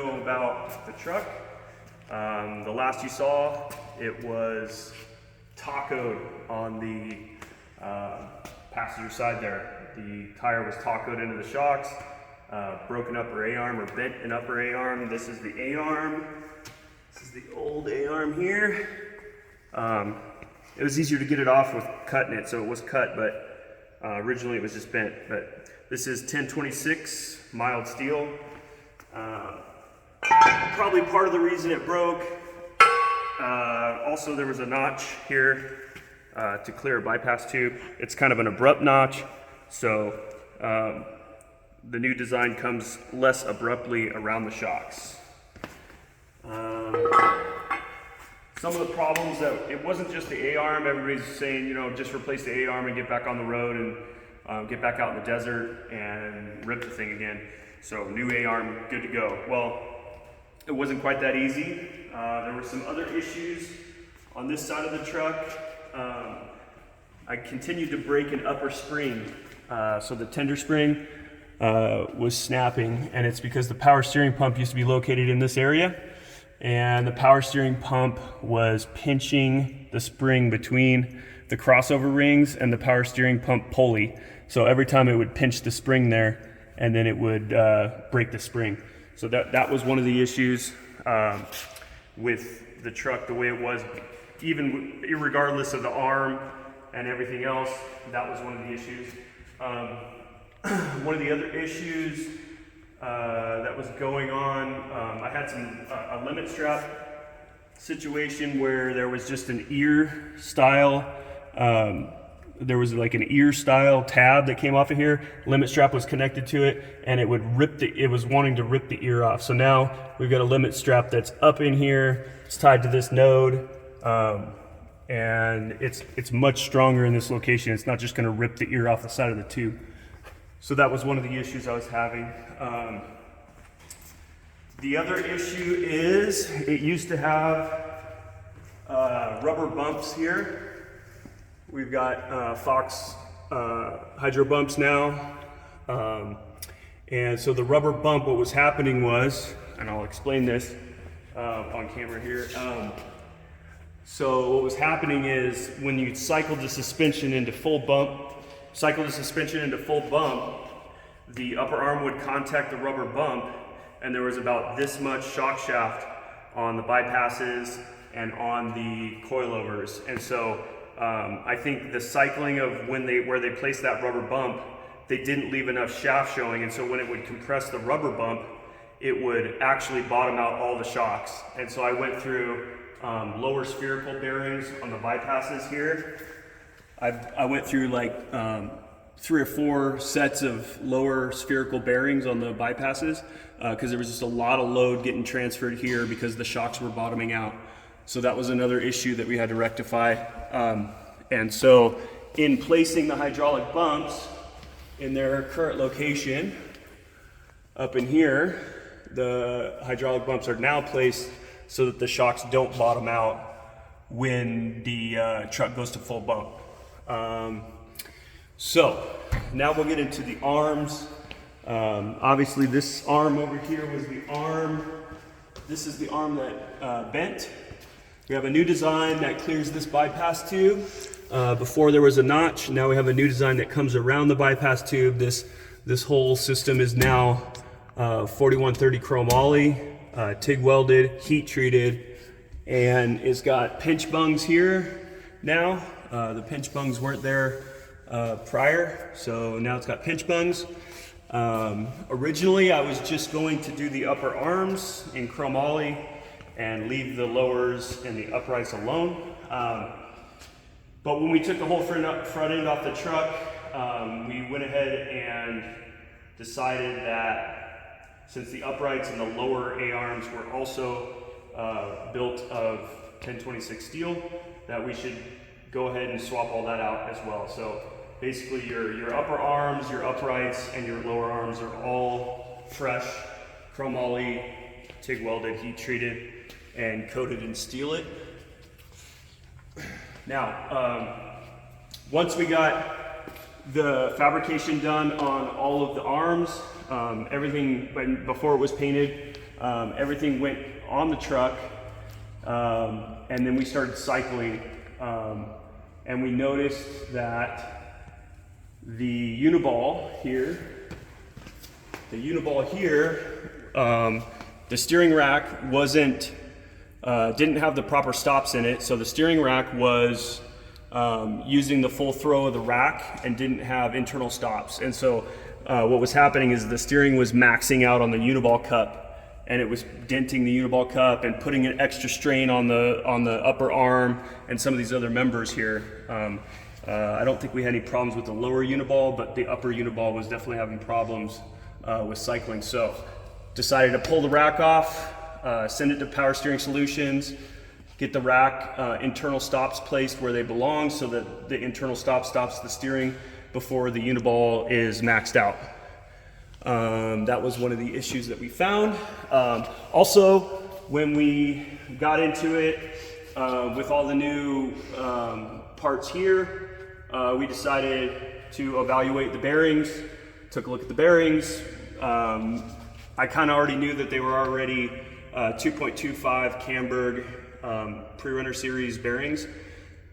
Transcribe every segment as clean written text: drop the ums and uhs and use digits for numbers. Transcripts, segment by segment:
know about the truck. The last you saw, it was tacoed on the passenger side there. The tire was tacoed into the shocks, broken upper A-arm or bent an upper A-arm. This is the A-arm. This is the old A-arm here. It was easier to get it off with cutting it, so it was cut, but originally it was just bent. But this is 1026 mild steel. Probably part of the reason it broke. Also, there was a notch here to clear a bypass tube. It's kind of an abrupt notch, so the new design comes less abruptly around the shocks. Some of the problems that it wasn't just the A-arm. Everybody's saying, you know, just replace the A-arm and get back on the road and get back out in the desert and rip the thing again. So new A-arm, good to go. Well, it wasn't quite that easy. There were some other issues on this side of the truck. I continued to break an upper spring. So the tender spring was snapping, and it's because the power steering pump used to be located in this area, and the power steering pump was pinching the spring between the crossover rings and the power steering pump pulley. So every time it would pinch the spring there, and then it would break the spring. So that was one of the issues with the truck the way it was, even irregardless of the arm and everything else. That was one of the issues. One of the other issues that was going on, I had a limit strap situation where there was just an ear style, there was like an ear style tab that came off of here. Limit strap was connected to it, and it would it was wanting to rip the ear off. So now we've got a limit strap that's up in here. It's tied to this node, and it's much stronger in this location. It's not just going to rip the ear off the side of the tube. So that was one of the issues I was having. The other issue is it used to have rubber bumps here. We've got Fox hydro bumps now. And so the rubber bump, what was happening was, and I'll explain this on camera here. So what was happening is when you cycled the suspension into full bump, the upper arm would contact the rubber bump, and there was about this much shock shaft on the bypasses and on the coilovers. And so I think the cycling of where they placed that rubber bump, they didn't leave enough shaft showing, and so when it would compress the rubber bump, it would actually bottom out all the shocks. And so I went through lower spherical bearings on the bypasses here. I went through like 3 or 4 sets of lower spherical bearings on the bypasses because there was just a lot of load getting transferred here because the shocks were bottoming out. So that was another issue that we had to rectify. And so in placing the hydraulic bumps in their current location, up in here, the hydraulic bumps are now placed so that the shocks don't bottom out when the truck goes to full bump. So now we'll get into the arms. Obviously this arm over here was the arm. This is the arm that bent. We have a new design that clears this bypass tube. Before there was a notch. Now we have a new design that comes around the bypass tube. This whole system is now 4130 chromoly, TIG welded, heat treated, and it's got pinch bungs here now. The pinch bungs weren't there prior, so now it's got pinch bungs. Originally I was just going to do the upper arms in chromoly and leave the lowers and the uprights alone. But when we took the whole front end off the truck, we went ahead and decided that since the uprights and the lower A-arms were also built of 1026 steel, that we should go ahead and swap all that out as well. So basically your upper arms, your uprights, and your lower arms are all fresh, chromoly, TIG welded, heat treated, and coated in steelite. Now, once we got the fabrication done on all of the arms, everything before it was painted, everything went on the truck, and then we started cycling, and we noticed that the uniball here, the steering rack didn't have the proper stops in it, so the steering rack was using the full throw of the rack and didn't have internal stops. And so what was happening is the steering was maxing out on the uniball cup, and it was denting the uniball cup and putting an extra strain on the upper arm and some of these other members here. I don't think we had any problems with the lower uniball, but the upper uniball was definitely having problems with cycling. So decided to pull the rack off, send it to Power Steering Solutions, get the rack internal stops placed where they belong so that the internal stop stops the steering before the uniball is maxed out. That was one of the issues that we found. Also, when we got into it with all the new parts here, we decided to evaluate the bearings, took a look at the bearings. I kind of already knew that they were already 2.25 Camberg prerunner series bearings.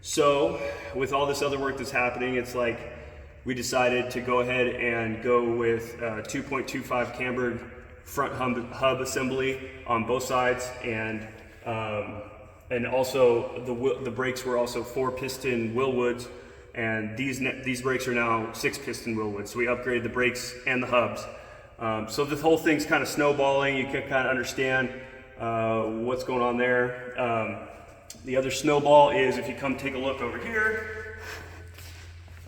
So with all this other work that's happening, it's like we decided to go ahead and go with 2.25 Camberg front hub assembly on both sides, and also the brakes were also 4-piston Willwoods, and these brakes are now 6-piston Willwoods. So we upgraded the brakes and the hubs. So this whole thing's kind of snowballing. You can kind of understand what's going on there. The other snowball is, if you come take a look over here,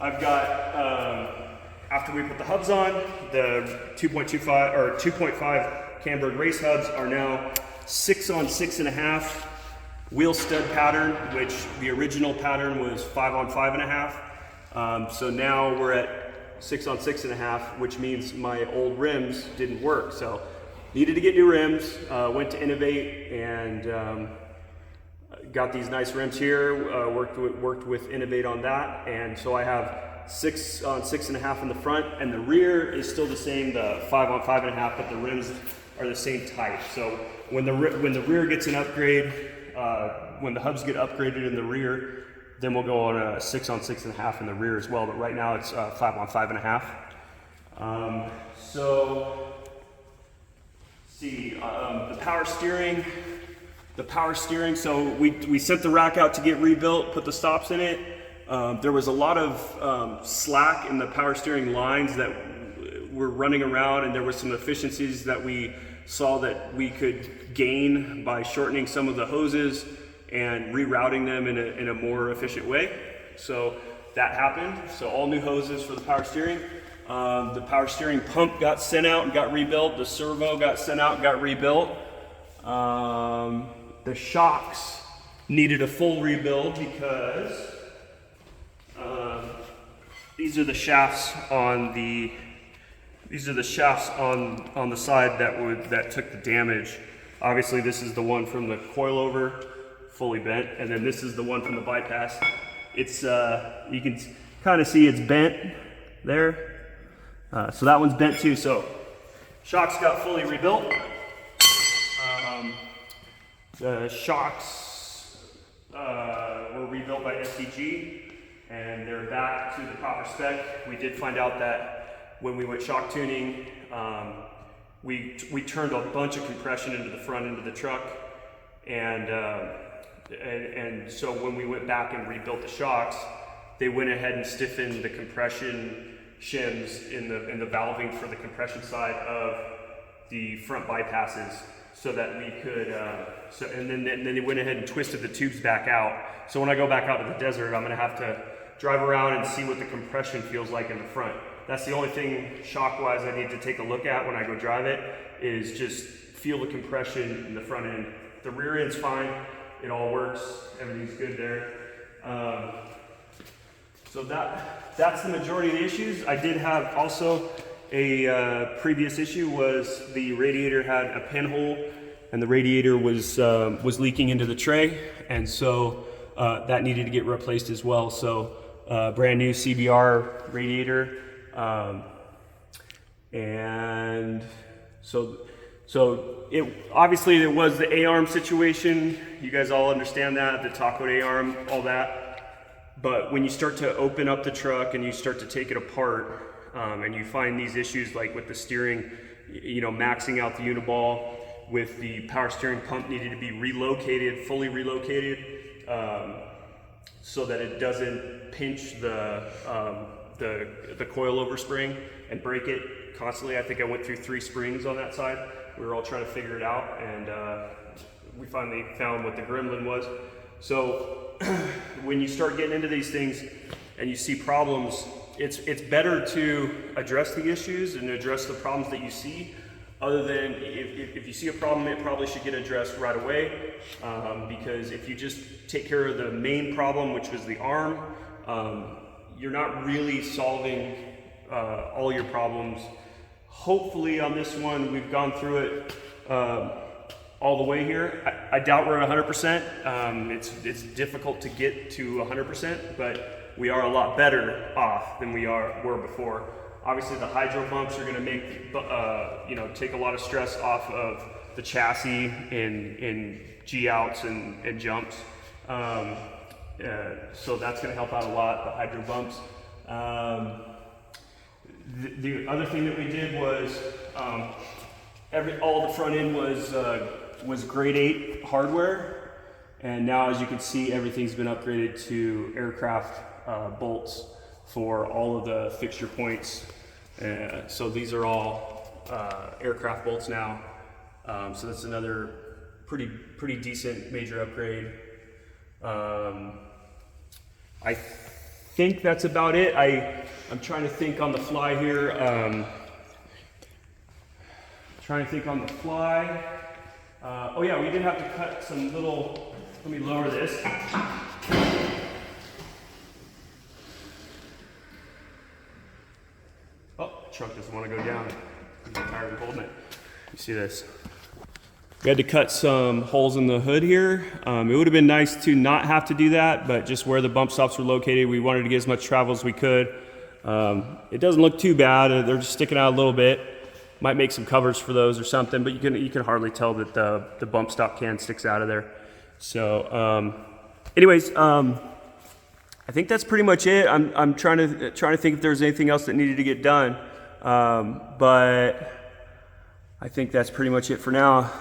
I've got, after we put the hubs on, the 2.25 or 2.5 Camberg race hubs are now 6 on 6.5 wheel stud pattern, which the original pattern was 5 on 5.5. So now we're at 6 on 6.5, which means my old rims didn't work. So needed to get new rims, went to Innovate and got these nice rims here, worked with Innovate on that. And so I have 6 on 6.5 in the front, and the rear is still the same, the 5 on 5.5, but the rims are the same type. So when the rear gets an upgrade, when the hubs get upgraded in the rear, then we'll go on a 6 on 6.5 in the rear as well. But right now it's 5 on 5.5. The power steering. So we sent the rack out to get rebuilt, put the stops in it. There was a lot of slack in the power steering lines that were running around, and there were some efficiencies that we saw that we could gain by shortening some of the hoses and rerouting them in a more efficient way. So that happened. So all new hoses for the power steering. The power steering pump got sent out and got rebuilt. The servo got sent out and got rebuilt. The shocks needed a full rebuild because these are the shafts on the side that took the damage. Obviously, this is the one from the coilover, fully bent, and then this is the one from the bypass. It's you can kind of see it's bent there. So that one's bent too. So shocks got fully rebuilt. The shocks were rebuilt by SDG, and they're back to the proper spec. We did find out that when we went shock tuning, we turned a bunch of compression into the front end of the truck, and so when we went back and rebuilt the shocks, they went ahead and stiffened the compression shims in the valving for the compression side of the front bypasses, so that we could, and then they went ahead and twisted the tubes back out. So when I go back out to the desert, I'm gonna have to drive around and see what the compression feels like in the front. That's the only thing shock-wise I need to take a look at when I go drive it, is just feel the compression in the front end. The rear end's fine, it all works, everything's good there. So that's the majority of the issues. I did have also a previous issue was the radiator had a pinhole, and the radiator was leaking into the tray, and so that needed to get replaced as well. So brand new CBR radiator, and so So obviously it was the A-arm situation. You guys all understand that, the top coat A-arm, all that. But when you start to open up the truck and you start to take it apart, and you find these issues like with the steering, you know, maxing out the uniball, with the power steering pump needed to be relocated, fully relocated, so that it doesn't pinch the coilover spring and break it constantly. I think I went through 3 springs on that side. We were all trying to figure it out, and we finally found what the gremlin was. So when you start getting into these things and you see problems, it's better to address the issues and address the problems that you see, other than if you see a problem, it probably should get addressed right away, because if you just take care of the main problem, which was the arm, you're not really solving all your problems. Hopefully on this one, we've gone through it all the way here. I doubt we're at 100%. It's difficult to get to 100%, but we are a lot better off than we were before. Obviously, the hydro bumps are going to make, you know, take a lot of stress off of the chassis in G-outs and jumps. So that's going to help out a lot, the hydro bumps. The other thing that we did was all the front end was grade 8 hardware, and now as you can see, everything's been upgraded to aircraft bolts for all of the fixture points. So these are all aircraft bolts now. So that's another pretty decent major upgrade. I think that's about it. I'm trying to think on the fly here. Oh yeah, we did have to cut some little, let me lower this. Oh, the truck doesn't want to go down. I'm tired of holding it. You see this? We had to cut some holes in the hood here. It would have been nice to not have to do that, but just where the bump stops were located, we wanted to get as much travel as we could. It doesn't look too bad. They're just sticking out a little bit. Might make some covers for those or something, but you can hardly tell that the bump stop can sticks out of there. So, anyways, I think that's pretty much it. I'm trying to think if there's anything else that needed to get done, but I think that's pretty much it for now.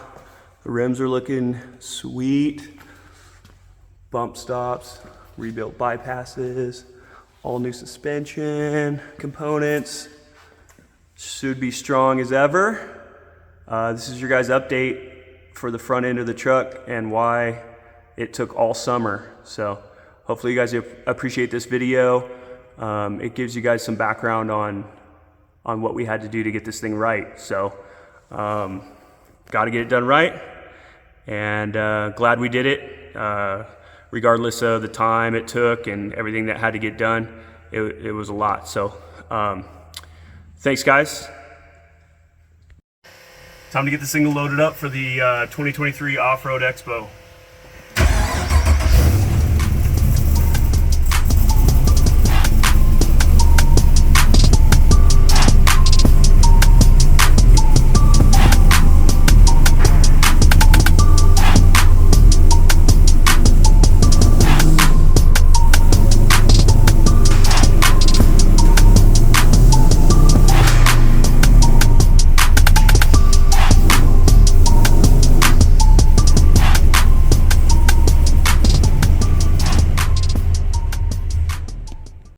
The rims are looking sweet. Bump stops, rebuilt bypasses, all new suspension components. Should be strong as ever. This is your guys' update for the front end of the truck and why it took all summer. So hopefully you guys appreciate this video. It gives you guys some background on what we had to do to get this thing right. So got to get it done right, and glad we did it. Regardless of the time it took and everything that had to get done, it was a lot. So thanks, guys. Time to get this thing loaded up for the 2023 Off-Road Expo.